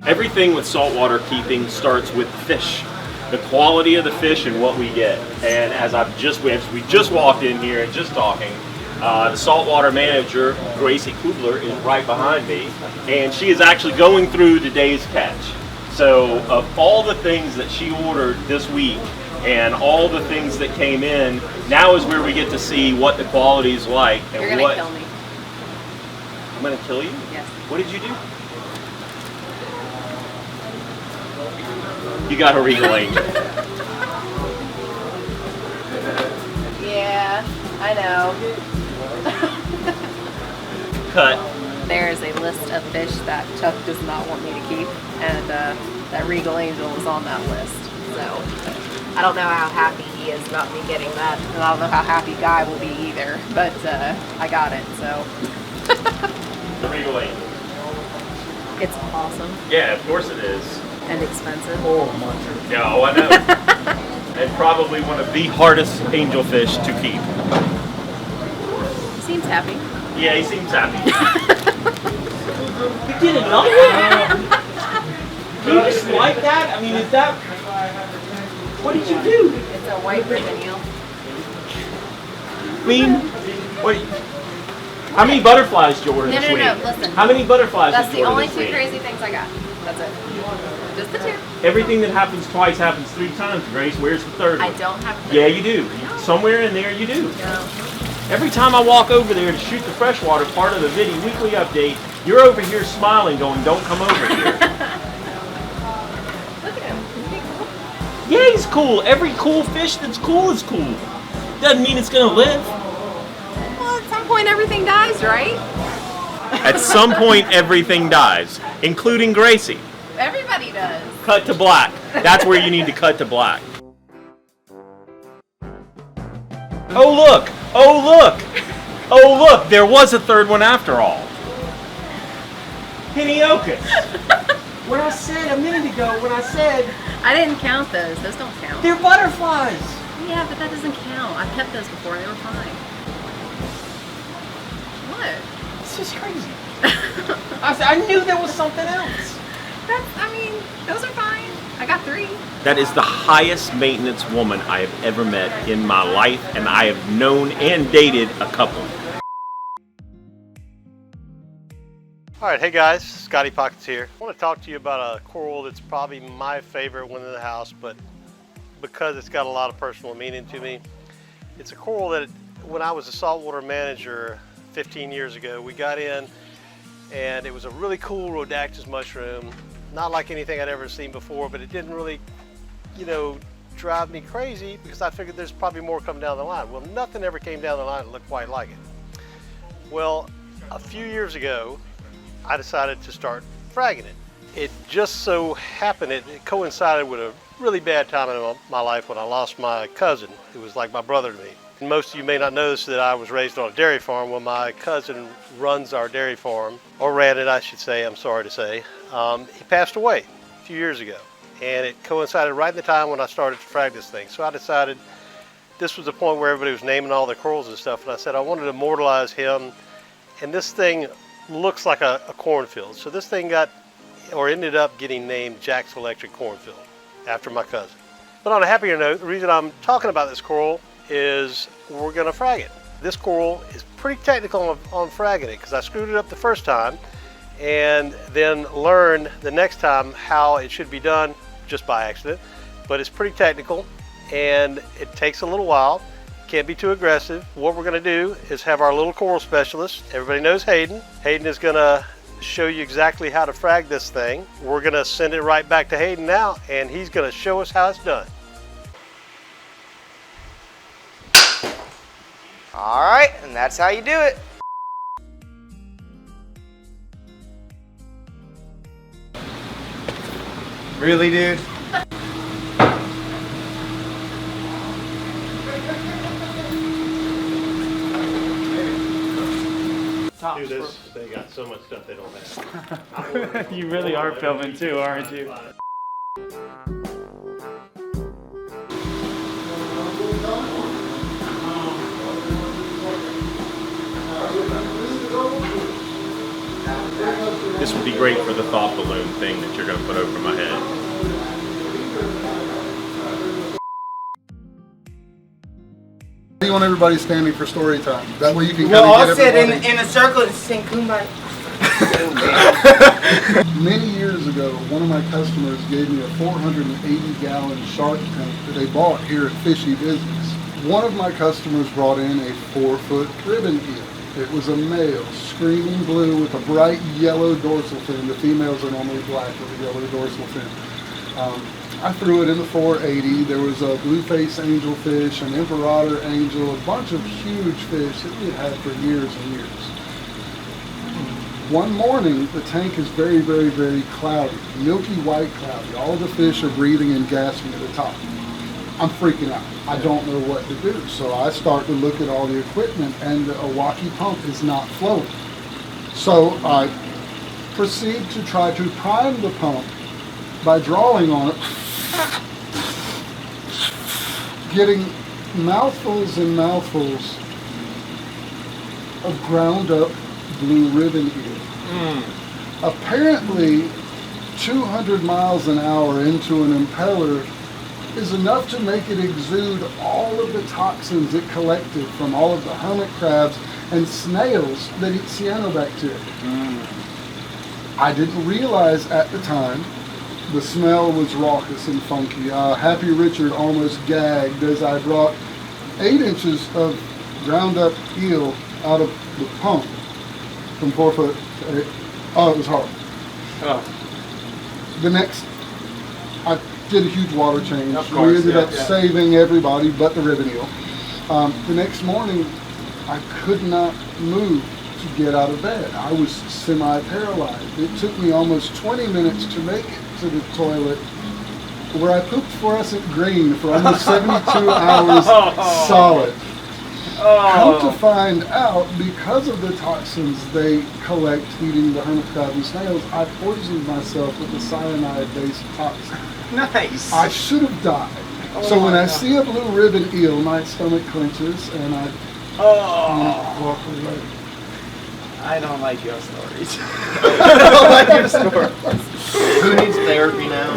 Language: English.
Everything with saltwater keeping starts with the fish, the quality of the fish and what we get. And as we just walked in here and just talking, the saltwater manager, Gracie Kubler, is right behind me, and she is actually going through today's catch. So of all the things that she ordered this week and all the things that came in, now is where we get to see what the quality is like. And you're gonna kill me. I'm gonna kill you? Yes. What did you do? You got a regal angel. Yeah, I know. Cut. There is a list of fish that Chuck does not want me to keep, and that regal angel is on that list. So I don't know how happy he is about me getting that, and I don't know how happy Guy will be either. But I got it, so. The regal angel. It's awesome. Yeah, of course it is. And expensive. Oh, monster. Yeah, I know. And probably one of the hardest angelfish to keep. He seems happy. Yeah, he seems happy. You did another one? Do you just like that? I mean, is that... What did you do? It's a white ribbon eel. I mean, what? How many butterflies did you order this week? No, listen. How many butterflies That's did you the order only this two week? crazy things I got. That's it. Just the two. Everything that happens twice happens 3 times, Grace. Where's the third one? I don't have to. Yeah, you do. Somewhere in there you do. No. Every time I walk over there to shoot the freshwater part of the weekly update, you're over here smiling going, don't come over here. Look at him. Isn't he cool? Yeah, he's cool. Every cool fish that's cool is cool. Doesn't mean it's going to live. Well, at some point everything dies, right? At some point, everything dies, including Gracie. Everybody does. Cut to black. That's where you need to cut to black. Oh, look. Oh, look. Oh, look. There was a third one after all. Hiniocus. When I said a minute ago, I didn't count those. Those don't count. they're butterflies. Yeah, but that doesn't count. I've kept those before and they were fine. What? This is crazy. I knew there was something else. Those are fine. I got 3. That is the highest maintenance woman I have ever met in my life, and I have known and dated a couple. Alright, hey guys, Scotty Pockets here. I want to talk to you about a coral that's probably my favorite one in the house, but because it's got a lot of personal meaning to me. It's a coral that when I was a saltwater manager 15 years ago, we got in and it was a really cool Rhodactis mushroom. Not like anything I'd ever seen before, but it didn't really, drive me crazy because I figured there's probably more coming down the line. Well, nothing ever came down the line that looked quite like it. Well, a few years ago, I decided to start fragging it. It just so happened, it coincided with a really bad time in my life when I lost my cousin, who was like my brother to me. And most of you may not know this, that I was raised on a dairy farm. Well, my cousin runs our dairy farm, or ran it, I should say, I'm sorry to say. He passed away a few years ago, and it coincided right in the time when I started to frag this thing. So I decided this was the point where everybody was naming all the corals and stuff, and I said I wanted to immortalize him, and this thing looks like a cornfield. So this thing ended up getting named Jack's Electric Cornfield after my cousin. But on a happier note, the reason I'm talking about this coral is we're gonna frag it. This coral is pretty technical on fragging it because I screwed it up the first time and then learned the next time how it should be done just by accident. But it's pretty technical and it takes a little while. Can't be too aggressive. What we're gonna do is have our little coral specialist. Everybody knows Hayden. Hayden is gonna show you exactly how to frag this thing. We're gonna send it right back to Hayden now, and he's gonna show us how it's done. All right, and that's how you do it. Really, dude? Dude, they got so much stuff they don't have. You really are filming too, aren't you? this would be great for the thought balloon thing that you're going to put over my head. You want everybody standing for story time. That way you can We'll kind all of sit get everybody. in a circle and sing Kumbaya. Many years ago, one of my customers gave me a 480-gallon shark tank that they bought here at Fishy Business. One of my customers brought in a 4-foot ribbon eel. It was a male, screaming blue with a bright yellow dorsal fin. The females are normally black with a yellow dorsal fin. I threw it in the 480. There was a blueface angelfish, an imperator angel, a bunch of huge fish that we had for years and years. One morning, the tank is very, very, very cloudy, milky white cloudy. All the fish are breathing and gasping at the top. I'm freaking out. I don't know what to do. So I start to look at all the equipment, and the Aquatic pump is not flowing. So I proceed to try to prime the pump by drawing on it, getting mouthfuls and mouthfuls of ground up blue ribbon eel. Apparently 200 miles an hour into an impeller is enough to make it exude all of the toxins it collected from all of the hermit crabs and snails that eat cyanobacteria. I didn't realize at the time the smell was raucous and funky. Happy Richard almost gagged as I brought 8 inches of ground up eel out of the pump from 4 foot to 8. Oh, it was horrible. The next, I did a huge water change. Of course, We ended up yeah. saving everybody but the ribbon eel. The next morning, I could not move to get out of bed. I was semi-paralyzed. It took me almost 20 minutes to make it to the toilet, where I pooped fluorescent green for almost 72 hours solid. Come to find out, because of the toxins they collect eating the hermit crab and snails, I poisoned myself with a cyanide-based toxin. Nice. I should have died. So when I see a blue ribbon eel, my stomach clenches and I walk away. I don't like your stories. I don't like your story. Who needs therapy now?